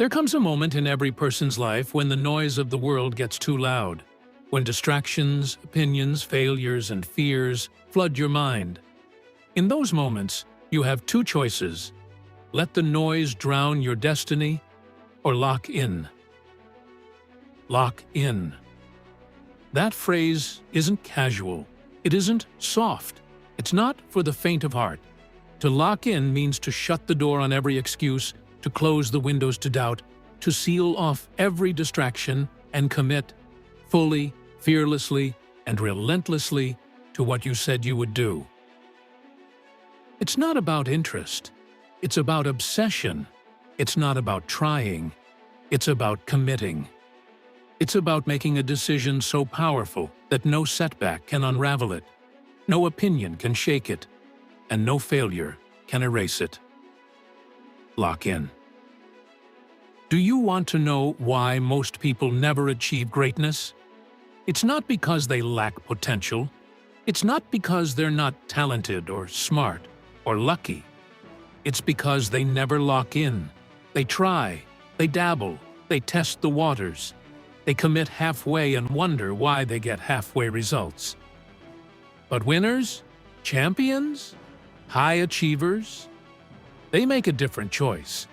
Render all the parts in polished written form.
There comes a moment in every person's life when the noise of the world gets too loud, when distractions, opinions, failures, and fears flood your mind. In those moments, you have two choices: let the noise drown your destiny, or lock in. Lock in. That phrase isn't casual. It isn't soft. It's not for the faint of heart. To lock in means to shut the door on every excuse, to close the windows to doubt, to seal off every distraction and commit fully, fearlessly, and relentlessly to what you said you would do. It's not about interest. It's about obsession. It's not about trying. It's about committing. It's about making a decision so powerful that no setback can unravel it, no opinion can shake it, and no failure can erase it. Lock in. Do you want to know why most people never achieve greatness? It's not because they lack potential. It's not because they're not talented or smart or lucky. It's because they never lock in. They try, they dabble, they test the waters. They commit halfway and wonder why they get halfway results. But winners, champions, high achievers, they make a different choice.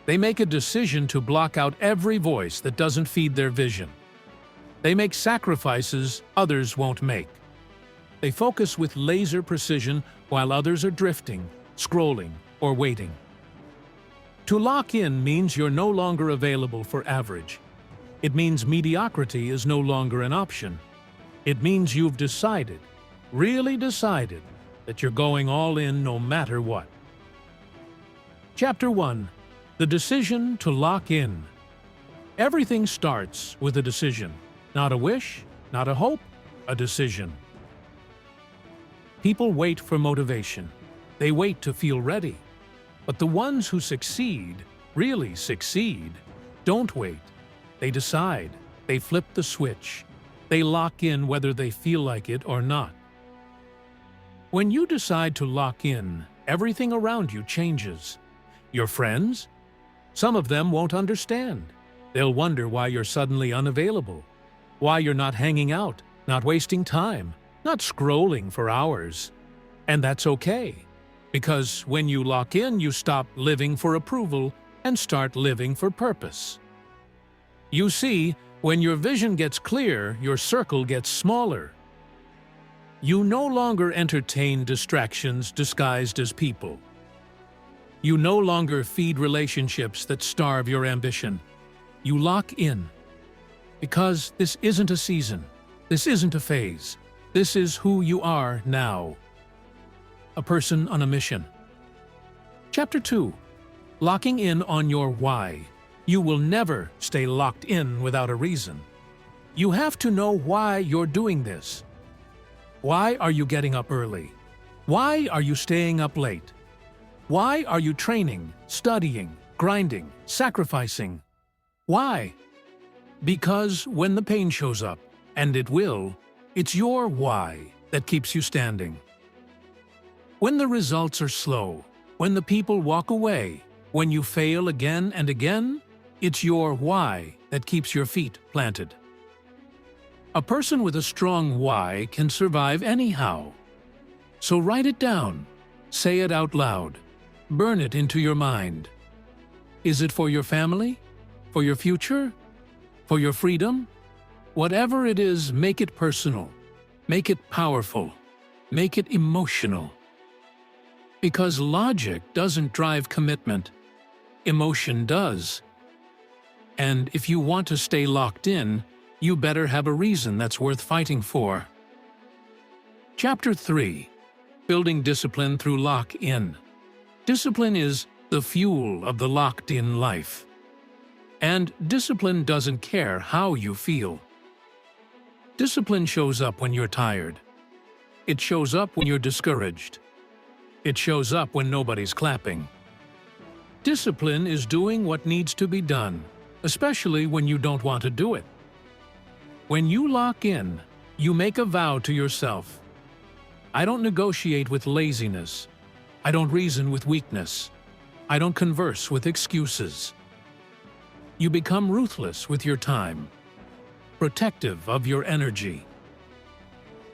They make a decision to block out every voice that doesn't feed their vision. They make sacrifices others won't make. They focus with laser precision while others are drifting, scrolling, or waiting. To lock in means you're no longer available for average. It means mediocrity is no longer an option. It means you've decided, really decided, that you're going all in no matter what. Chapter 1. The decision to lock in. Everything starts with a decision. Not a wish, not a hope, a decision. People wait for motivation. They wait to feel ready. But the ones who succeed, really succeed, don't wait. They decide. They flip the switch. They lock in whether they feel like it or not. When you decide to lock in, everything around you changes. Your friends? Some of them won't understand. They'll wonder why you're suddenly unavailable, why you're not hanging out, not wasting time, not scrolling for hours. And that's okay, because when you lock in, you stop living for approval and start living for purpose. You see, when your vision gets clear, your circle gets smaller. You no longer entertain distractions disguised as people. You no longer feed relationships that starve your ambition. You lock in. Because this isn't a season. This isn't a phase. This is who you are now. A person on a mission. Chapter 2. Locking in on your why. You will never stay locked in without a reason. You have to know why you're doing this. Why are you getting up early? Why are you staying up late? Why are you training, studying, grinding, sacrificing? Why? Because when the pain shows up, and it will, it's your why that keeps you standing. When the results are slow, when the people walk away, when you fail again and again, it's your why that keeps your feet planted. A person with a strong why can survive anyhow. So write it down, say it out loud, burn it into your mind. Is it for your family? For your future? For your freedom? Whatever it is, make it personal. Make it powerful. Make it emotional. Because logic doesn't drive commitment. Emotion does. And if you want to stay locked in, you better have a reason that's worth fighting for. Chapter 3. Building discipline through lock-in. Discipline is the fuel of the locked-in life. And discipline doesn't care how you feel. Discipline shows up when you're tired. It shows up when you're discouraged. It shows up when nobody's clapping. Discipline is doing what needs to be done, especially when you don't want to do it. When you lock in, you make a vow to yourself. I don't negotiate with laziness. I don't reason with weakness. I don't converse with excuses. You become ruthless with your time, protective of your energy.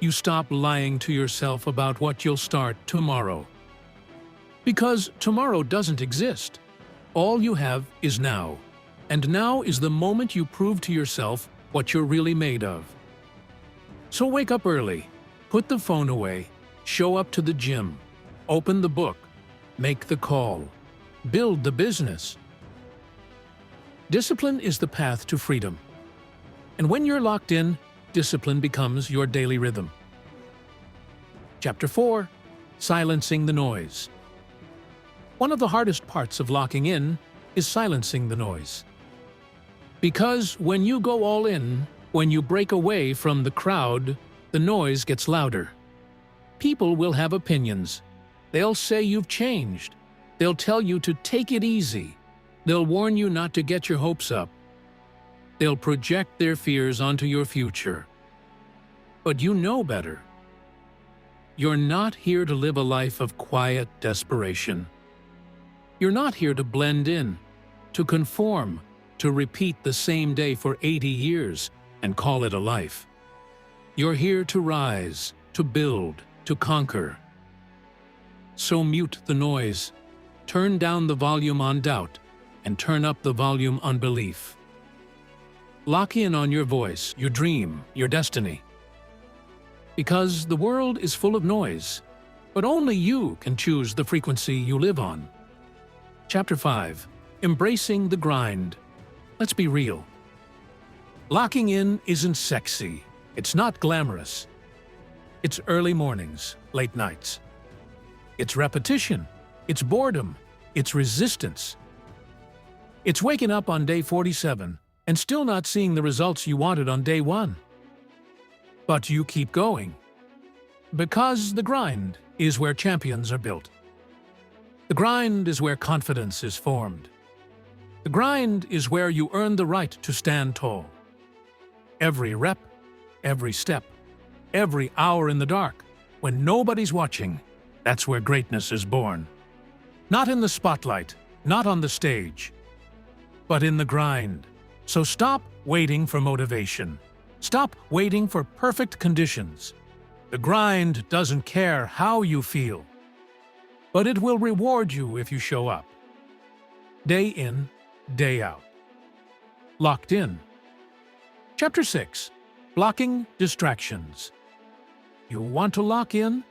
You stop lying to yourself about what you'll start tomorrow. Because tomorrow doesn't exist. All you have is now. And now is the moment you prove to yourself what you're really made of. So wake up early, put the phone away, show up to the gym, open the book, make the call, build the business. Discipline is the path to freedom. And when you're locked in, discipline becomes your daily rhythm. Chapter 4. Silencing the noise. One of the hardest parts of locking in is silencing the noise. Because when you go all in, when you break away from the crowd, the noise gets louder. People will have opinions. They'll say you've changed. They'll tell you to take it easy. They'll warn you not to get your hopes up. They'll project their fears onto your future. But you know better. You're not here to live a life of quiet desperation. You're not here to blend in, to conform, to repeat the same day for 80 years and call it a life. You're here to rise, to build, to conquer. So mute the noise, turn down the volume on doubt, and turn up the volume on belief. Lock in on your voice, your dream, your destiny. Because the world is full of noise, but only you can choose the frequency you live on. Chapter 5. Embracing the grind. Let's be real. Locking in isn't sexy. It's not glamorous. It's early mornings, late nights. It's repetition. It's boredom. It's resistance. It's waking up on day 47 and still not seeing the results you wanted on day 1. But you keep going. Because the grind is where champions are built. The grind is where confidence is formed. The grind is where you earn the right to stand tall. Every rep, every step, every hour in the dark, when nobody's watching, that's where greatness is born. Not in the spotlight, not on the stage, but in the grind. So stop waiting for motivation. Stop waiting for perfect conditions. The grind doesn't care how you feel, but it will reward you if you show up. Day in, day out. Locked in. Chapter 6. Blocking distractions. You want to lock in?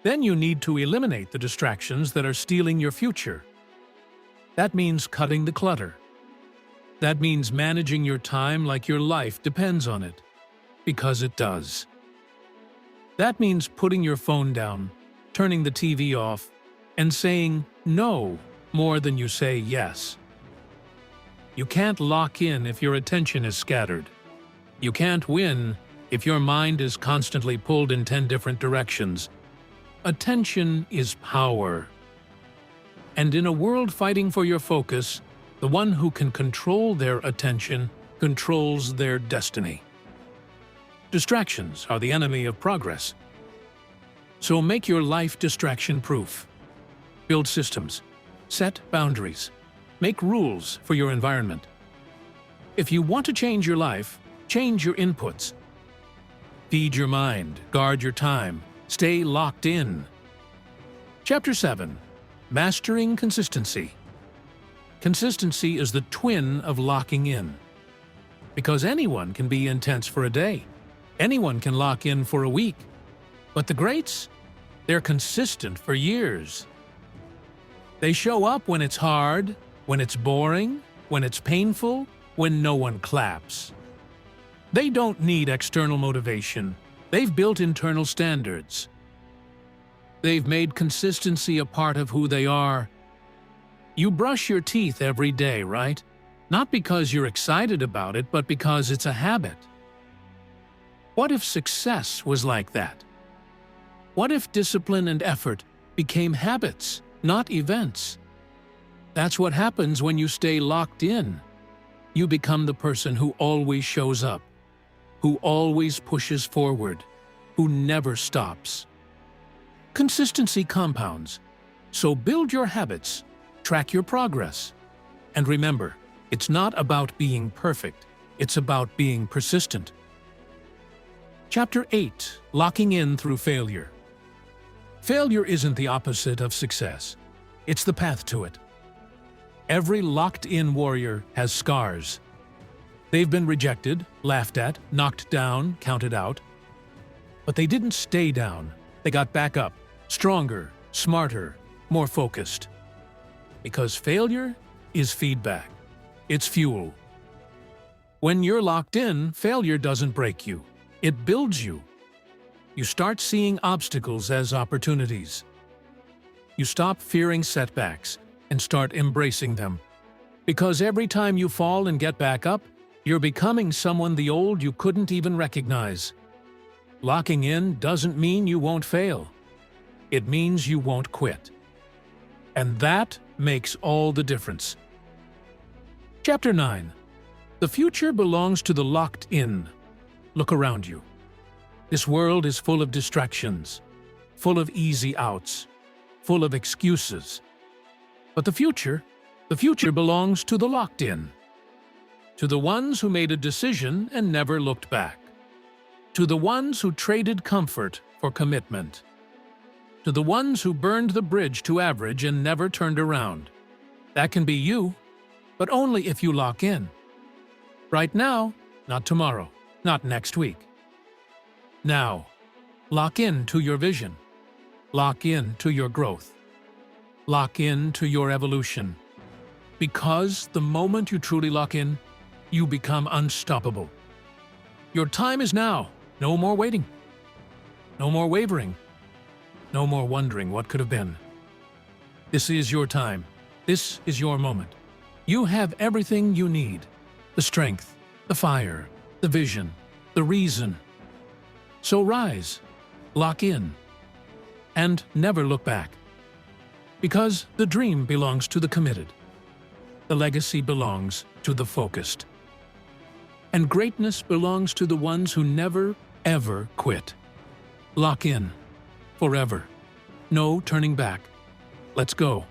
Then you need to eliminate the distractions that are stealing your future. That means cutting the clutter. That means managing your time like your life depends on it, because it does. That means putting your phone down, turning the TV off, and saying no more than you say yes. You can't lock in if your attention is scattered. You can't win if your mind is constantly pulled in 10 different directions. Attention is power. And in a world fighting for your focus, the one who can control their attention controls their destiny. Distractions are the enemy of progress. So make your life distraction-proof. Build systems. Set boundaries. Make rules for your environment. If you want to change your life, change your inputs. Feed your mind, guard your time, stay locked in. Chapter 7. Mastering consistency. Consistency is the twin of locking in. Because anyone can be intense for a day. Anyone can lock in for a week. But the greats? They're consistent for years. They show up when it's hard, when it's boring, when it's painful, when no one claps. They don't need external motivation. They've built internal standards. They've made consistency a part of who they are. You brush your teeth every day, right? Not because you're excited about it, but because it's a habit. What if success was like that? What if discipline and effort became habits, not events? That's what happens when you stay locked in. You become the person who always shows up, who always pushes forward, who never stops. Consistency compounds. So build your habits, track your progress, and remember, It's not about being perfect. It's about being persistent. Chapter 8. Locking in through failure. Failure isn't the opposite of success. It's the path to it. Every locked-in warrior has scars. They've been rejected, laughed at, knocked down, counted out. But they didn't stay down. They got back up, stronger, smarter, more focused. Because failure is feedback. It's fuel. When you're locked in, failure doesn't break you. It builds you. You start seeing obstacles as opportunities. You stop fearing setbacks and start embracing them. Because every time you fall and get back up, you're becoming someone the old you couldn't even recognize. Locking in doesn't mean you won't fail. It means you won't quit. And that makes all the difference. Chapter 9. The future belongs to the locked in. Look around you. This world is full of distractions, full of easy outs, full of excuses. But the future belongs to the locked in. To the ones who made a decision and never looked back. To the ones who traded comfort for commitment. To the ones who burned the bridge to average and never turned around. That can be you, but only if you lock in. Right now, not tomorrow, not next week. Now, lock in to your vision. Lock in to your growth. Lock in to your evolution. Because the moment you truly lock in, you become unstoppable. Your time is now. No more waiting. No more wavering. No more wondering what could have been. This is your time. This is your moment. You have everything you need. The strength, the fire, the vision, the reason. So rise, lock in, and never look back. Because the dream belongs to the committed. The legacy belongs to the focused. And greatness belongs to the ones who never, ever quit. Lock in. Forever. No turning back. Let's go.